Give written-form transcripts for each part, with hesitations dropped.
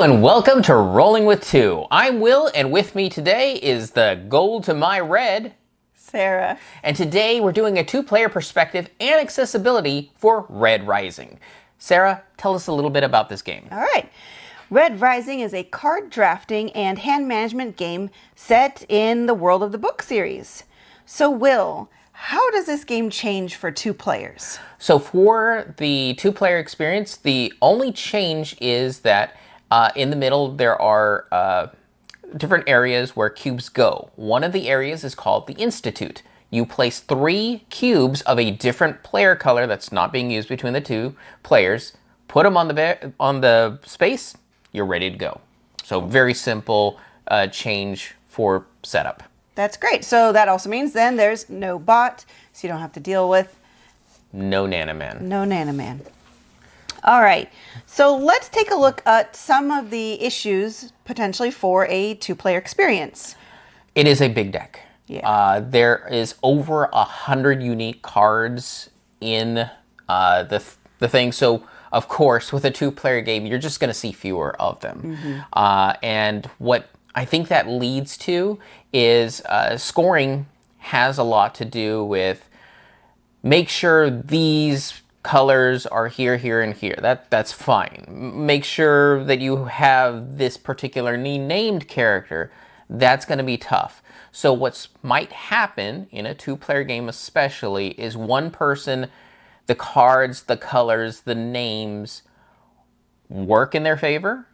and welcome to Rolling with Two. I'm Will, and with me today is the gold to my red, Sarah. And today we're doing a two-player perspective and accessibility for Red Rising. Sarah, tell us a little bit about this game. All right. Red Rising is a card drafting and hand management game set in the World of the Book series. So, Will, how does this game change for two players? So for the two-player experience, the only change is that in the middle there are different areas where cubes go. One of the areas is called the Institute. You place 3 cubes of a different player color that's not being used between the two players, put them on the space, you're ready to go. So very simple change for setup. That's great. So that also means then there's no bot, so you don't have to deal with no Nanoman. No Nanoman. All right. So let's take a look at some of the issues potentially for a two-player experience. It is a big deck. Yeah. There is over 100 unique cards in the thing. So, of course, with a two-player game, you're just going to see fewer of them. Mm-hmm. And what I think that leads to is scoring has a lot to do with make sure these colors are here, here, and here. That's fine. Make sure that you have this particularly named character. That's going to be tough. So what might happen in a two-player game especially is one person, the cards, the colors, the names work in their favor,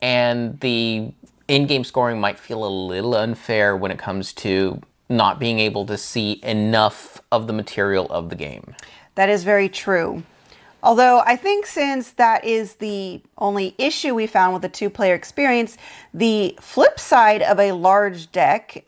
and the in-game scoring might feel a little unfair when it comes to not being able to see enough of the material of the game. That is very true. Although I think since that is the only issue we found with the two-player experience, the flip side of a large deck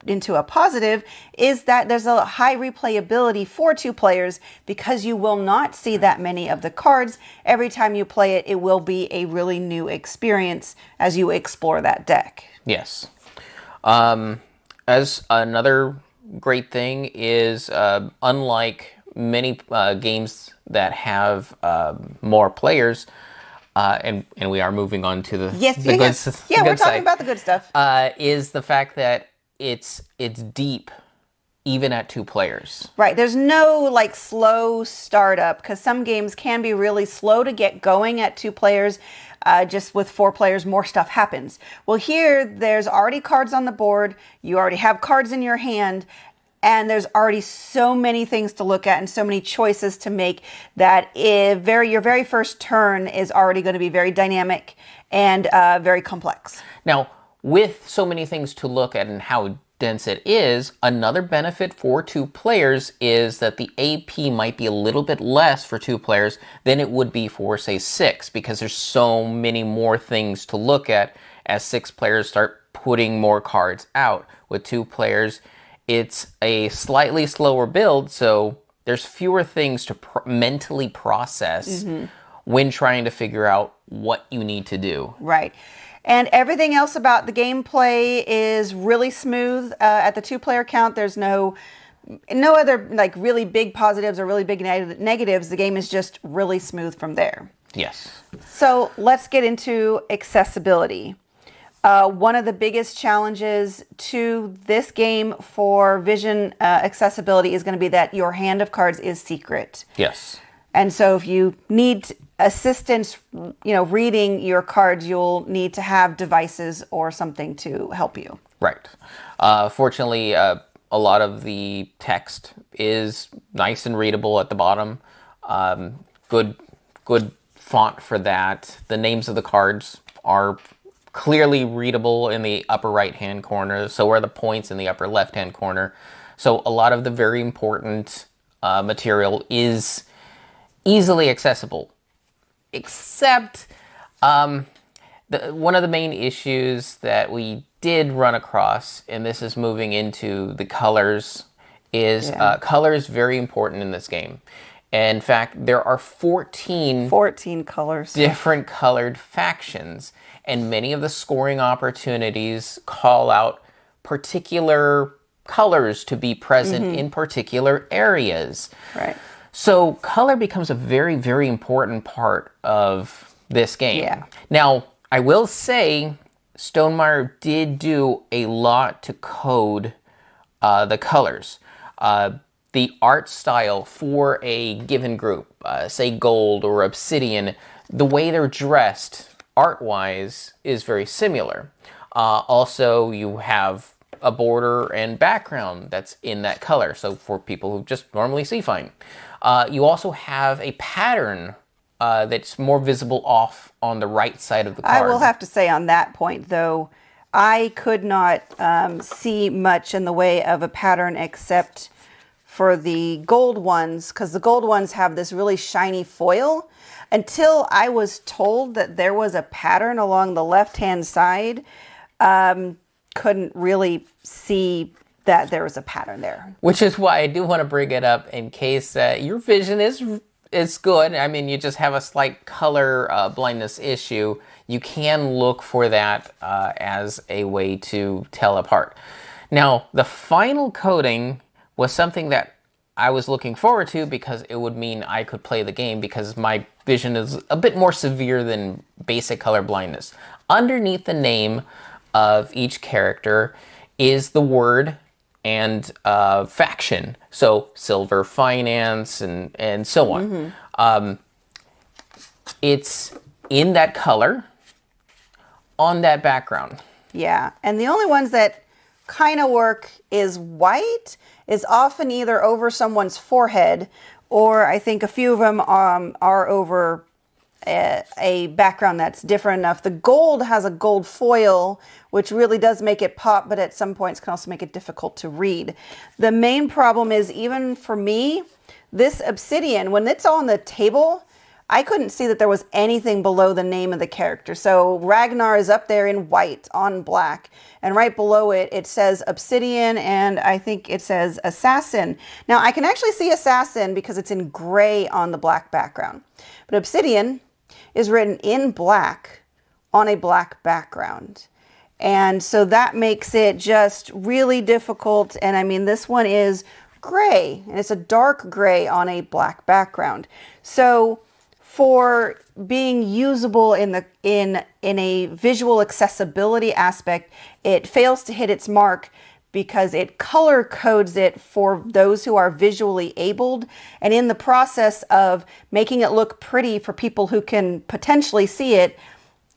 into a positive is that there's a high replayability for two players because you will not see that many of the cards. Every time you play it, it will be a really new experience as you explore that deck. Yes. As another great thing is, unlike many games that have more players, and we are moving on to the good stuff. Yeah, we're talking about the good stuff. Is the fact that it's deep even at 2 players. Right. There's no like slow startup because some games can be really slow to get going at 2 players. Just with 4 players, more stuff happens. Well, here, there's already cards on the board. You already have cards in your hand. And there's already so many things to look at and so many choices to make that your very first turn is already going to be very dynamic and very complex. Now, with so many things to look at and how dense it is, another benefit for 2 players is that the AP might be a little bit less for 2 players than it would be for, say, 6, because there's so many more things to look at as 6 players start putting more cards out. With 2 players, it's a slightly slower build, so there's fewer things to mentally process when trying to figure out what you need to do. Right. And everything else about the gameplay is really smooth at the 2-player count. There's no other like really big positives or really big negatives. The game is just really smooth from there. Yes. So let's get into accessibility. One of the biggest challenges to this game for vision accessibility is going to be that your hand of cards is secret. Yes. And so if you need assistance, reading your cards, you'll need to have devices or something to help you. Right. Fortunately, a lot of the text is nice and readable at the bottom. Good font for that. The names of the cards are clearly readable in the upper right-hand corner. So are the points in the upper left-hand corner. So a lot of the very important material is easily accessible. Except one of the main issues that we did run across, and this is moving into the colors, is colors very important in this game. In fact, there are 14 colors, different colored factions, and many of the scoring opportunities call out particular colors to be present in particular areas. Right. So color becomes a very, very important part of this game. Yeah. Now, I will say Stonemaier did do a lot to code the colors. The art style for a given group, say gold or obsidian, the way they're dressed art-wise is very similar. Also, you have a border and background that's in that color, so for people who just normally see fine. You also have a pattern that's more visible off on the right side of the card. I will have to say on that point, though, I could not see much in the way of a pattern except for the gold ones, because the gold ones have this really shiny foil. Until I was told that there was a pattern along the left-hand side, couldn't really see that there was a pattern there. Which is why I do want to bring it up in case your vision is good. I mean, you just have a slight color blindness issue. You can look for that as a way to tell apart. Now, the final coding was something that I was looking forward to because it would mean I could play the game because my vision is a bit more severe than basic color blindness. Underneath the name of each character is the word and faction. So Silver Finance and so on. It's in that color on that background. Yeah, and the only ones that kind of work is white is often either over someone's forehead, or I think a few of them are over a background that's different enough. The gold has a gold foil, which really does make it pop, but at some points can also make it difficult to read. The main problem is, even for me, this obsidian, when it's on the table, I couldn't see that there was anything below the name of the character. So Ragnar is up there in white on black, and right below it, it says Obsidian, and I think it says Assassin. Now, I can actually see Assassin because it's in gray on the black background, but Obsidian is written in black on a black background. And so that makes it just really difficult. And I mean, this one is gray, and it's a dark gray on a black background. So for being usable in a visual accessibility aspect, it fails to hit its mark because it color codes it for those who are visually abled, and in the process of making it look pretty for people who can potentially see it,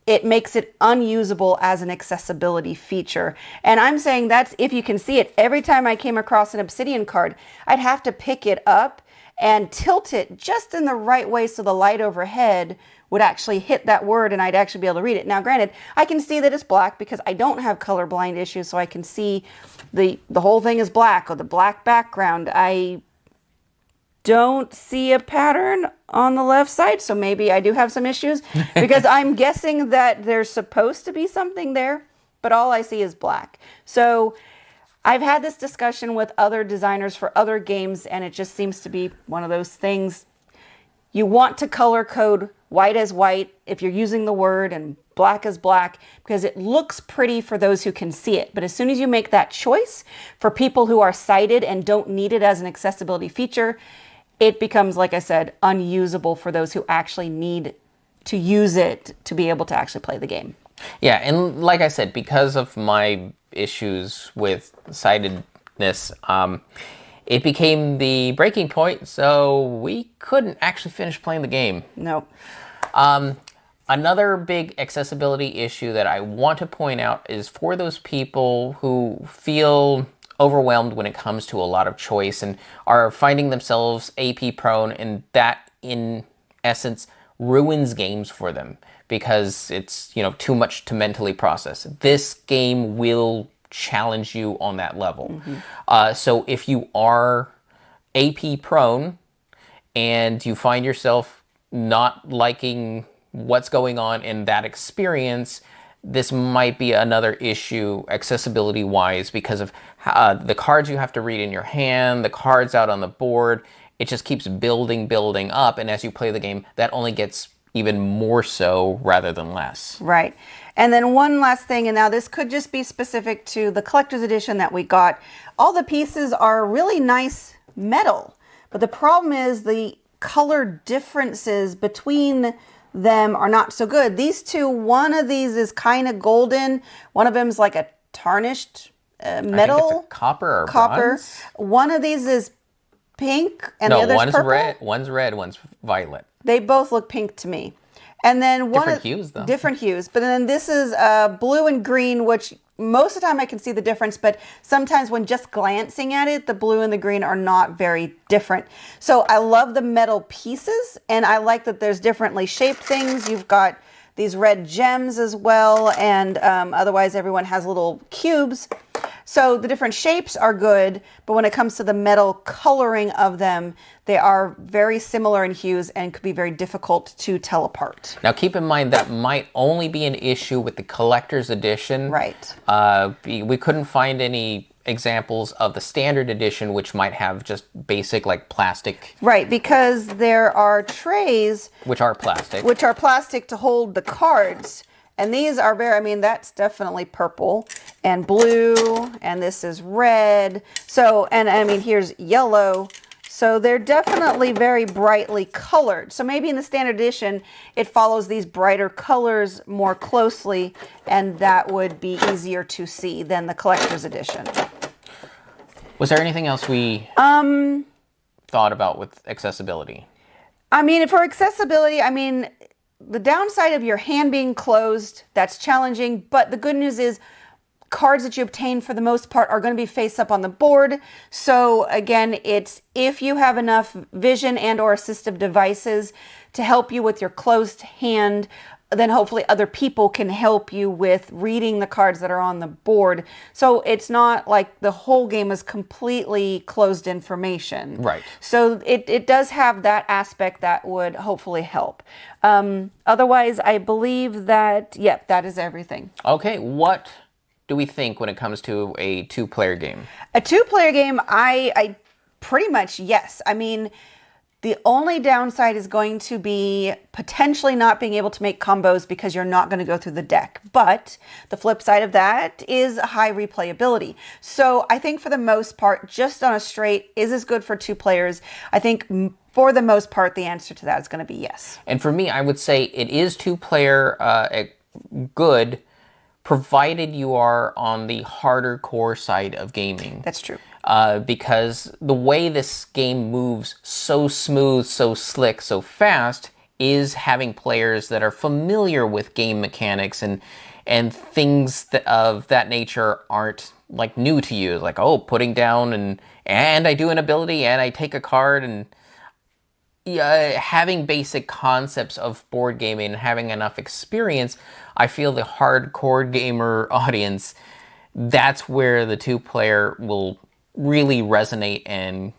it makes it unusable as an accessibility feature. And I'm saying that's if you can see it. Every time I came across an Obsidian card, I'd have to pick it up and tilt it just in the right way so the light overhead would actually hit that word and I'd actually be able to read it. Now, granted, I can see that it's black because I don't have colorblind issues, so I can see the whole thing is black or the black background. I don't see a pattern on the left side, so maybe I do have some issues because I'm guessing that there's supposed to be something there, but all I see is black. So I've had this discussion with other designers for other games, and it just seems to be one of those things. You want to color code white as white if you're using the word and black as black because it looks pretty for those who can see it. But as soon as you make that choice for people who are sighted and don't need it as an accessibility feature, it becomes, like I said, unusable for those who actually need to use it to be able to actually play the game. Yeah, and like I said, because of my issues with sightedness, it became the breaking point, so we couldn't actually finish playing the game. Nope. Another big accessibility issue that I want to point out is for those people who feel overwhelmed when it comes to a lot of choice and are finding themselves AP prone, and that in essence ruins games for them because it's, you know, too much to mentally process. This game will challenge you on that level. So if you are AP prone and you find yourself not liking what's going on in that experience, this might be another issue accessibility wise because of the cards you have to read in your hand, the cards out on the board. It just keeps building up, and as you play the game, that only gets even more so rather than less. Right. And then one last thing, and now this could just be specific to the collector's edition that we got. All the pieces are really nice metal, but the problem is the color differences between them are not so good. These two, one of these is kind of golden. One of them is like a tarnished metal. I think it's a copper or bronze. One of these is pink and the No, other's one's purple. red, one's violet. They both look pink to me. And then Different hues, though. Different hues. But then this is blue and green, which most of the time I can see the difference. But sometimes when just glancing at it, the blue and the green are not very different. So I love the metal pieces. And I like that there's differently shaped things. You've got these red gems as well. And otherwise everyone has little cubes. So the different shapes are good, but when it comes to the metal coloring of them, they are very similar in hues and could be very difficult to tell apart. Now keep in mind that might only be an issue with the collector's edition. Right. We couldn't find any examples of the standard edition, which might have just basic like plastic. Right, because there are trays Which are plastic. to hold the cards. And these are very, I mean, that's definitely purple and blue, and this is red. So, and I mean, here's yellow. So they're definitely very brightly colored. So maybe in the standard edition, it follows these brighter colors more closely, and that would be easier to see than the collector's edition. Was there anything else we thought about with accessibility? I mean, for accessibility, I mean, the downside of your hand being closed, that's challenging, but the good news is cards that you obtain for the most part are going to be face up on the board. So again, it's if you have enough vision and or assistive devices to help you with your closed hand, then hopefully other people can help you with reading the cards that are on the board. So it's not like the whole game is completely closed information. Right. So it does have that aspect that would hopefully help. Otherwise, I believe that, yep, that is everything. Okay, what do we think when it comes to a two-player game? A two-player game, I pretty much, yes. I mean, the only downside is going to be potentially not being able to make combos because you're not going to go through the deck. But the flip side of that is high replayability. So I think for the most part, just on a straight, is this good for two players? I think for the most part, the answer to that is going to be yes. And for me, I would say it is two-player good, provided you are on the harder core side of gaming. That's true. Because the way this game moves so smooth, so slick, so fast is having players that are familiar with game mechanics and things of that nature aren't like new to you. Like, oh, putting down and I do an ability and I take a card and having basic concepts of board gaming and having enough experience. I feel the hardcore gamer audience, that's where the two-player will really resonate and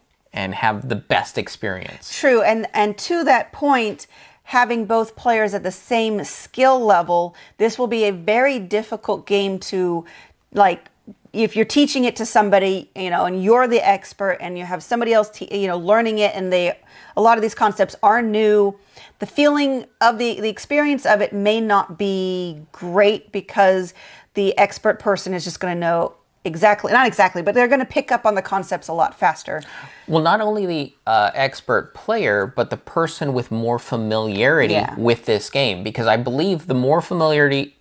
have the best experience. True, and to that point, having both players at the same skill level, this will be a very difficult game to, like, if you're teaching it to somebody, you know, and you're the expert and you have somebody else, learning it, and a lot of these concepts are new, the feeling of the experience of it may not be great because the expert person is just going to know not exactly, but they're going to pick up on the concepts a lot faster. Well, not only the expert player, but the person with more familiarity with this game. Because I believe the more familiarity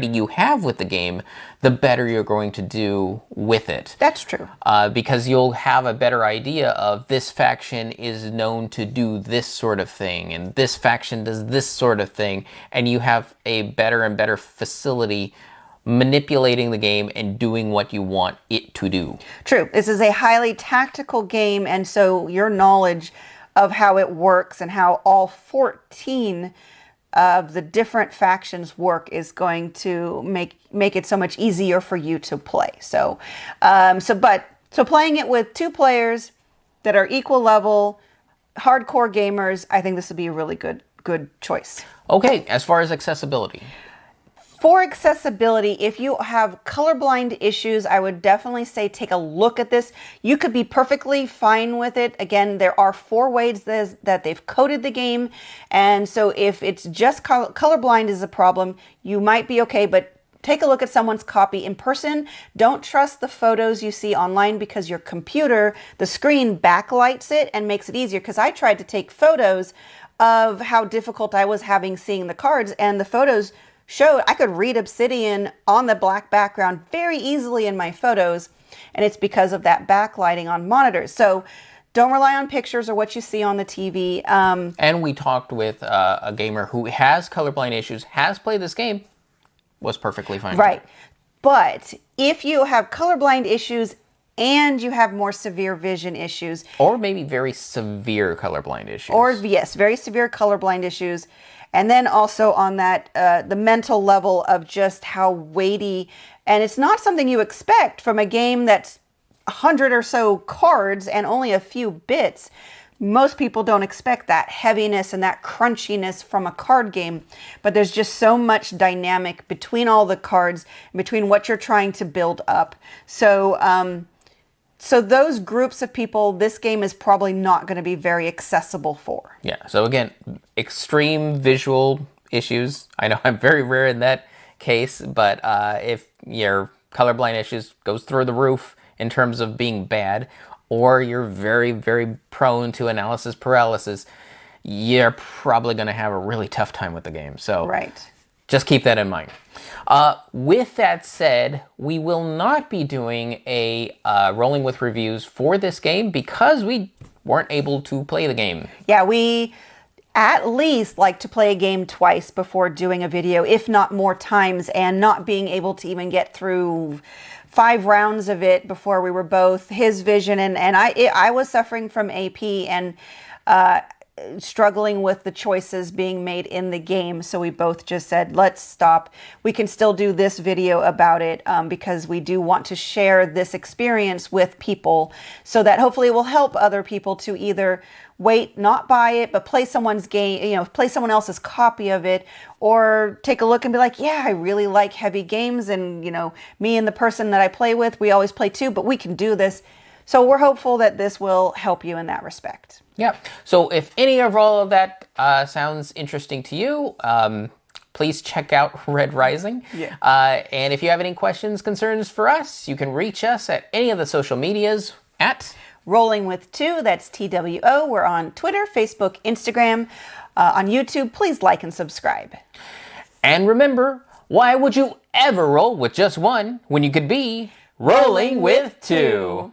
you have with the game, the better you're going to do with it. That's true. Because you'll have a better idea of this faction is known to do this sort of thing, and this faction does this sort of thing, and you have a better and better facility manipulating the game and doing what you want it to do. True. This is a highly tactical game, and so your knowledge of how it works and how all 14 of the different factions work is going to make it so much easier for you to play. So playing it with two players that are equal level, hardcore gamers, I think this would be a really good choice. Okay, as far as accessibility. For accessibility, if you have colorblind issues, I would definitely say take a look at this. You could be perfectly fine with it. Again, there are 4 ways that they've coded the game. And so if it's just colorblind is a problem, you might be okay, but take a look at someone's copy in person. Don't trust the photos you see online because your computer, the screen backlights it and makes it easier. Because I tried to take photos of how difficult I was having seeing the cards, and the photos showed I could read Obsidian on the black background very easily in my photos, and it's because of that backlighting on monitors. So don't rely on pictures or what you see on the TV. And we talked with a gamer who has colorblind issues, has played this game, was perfectly fine. Right. But if you have colorblind issues and you have more severe vision issues, or maybe very severe colorblind issues, or yes, very severe colorblind issues, and then also on that the mental level of just how weighty, and it's not something you expect from a game that's 100 or so cards and only a few bits. Most people don't expect that heaviness and that crunchiness from a card game, but there's just so much dynamic between all the cards, between what you're trying to build up. So those groups of people, this game is probably not going to be very accessible for. Yeah, so again, extreme visual issues. I know I'm very rare in that case, but if your colorblind issues goes through the roof in terms of being bad, or you're very, very prone to analysis paralysis, you're probably going to have a really tough time with the game. So right. Just keep that in mind. With that said, we will not be doing a Rolling With reviews for this game because we weren't able to play the game. Yeah, we at least like to play a game twice before doing a video, if not more times, and not being able to even get through 5 rounds of it before we were both his vision and I was suffering from AP and struggling with the choices being made in the game. So we both just said, let's stop. We can still do this video about it because we do want to share this experience with people so that hopefully it will help other people to either wait, not buy it, but play someone's game, play someone else's copy of it, or take a look and be like, yeah, I really like heavy games. And, me and the person that I play with, we always play too, but we can do this. So we're hopeful that this will help you in that respect. Yeah. So if any of all of that sounds interesting to you, please check out Red Rising. Yeah. And if you have any questions, concerns for us, you can reach us at any of the social medias at Rolling With 2, that's TWO. We're on Twitter, Facebook, Instagram. On YouTube, please like and subscribe. And remember, why would you ever roll with just one when you could be rolling with 2?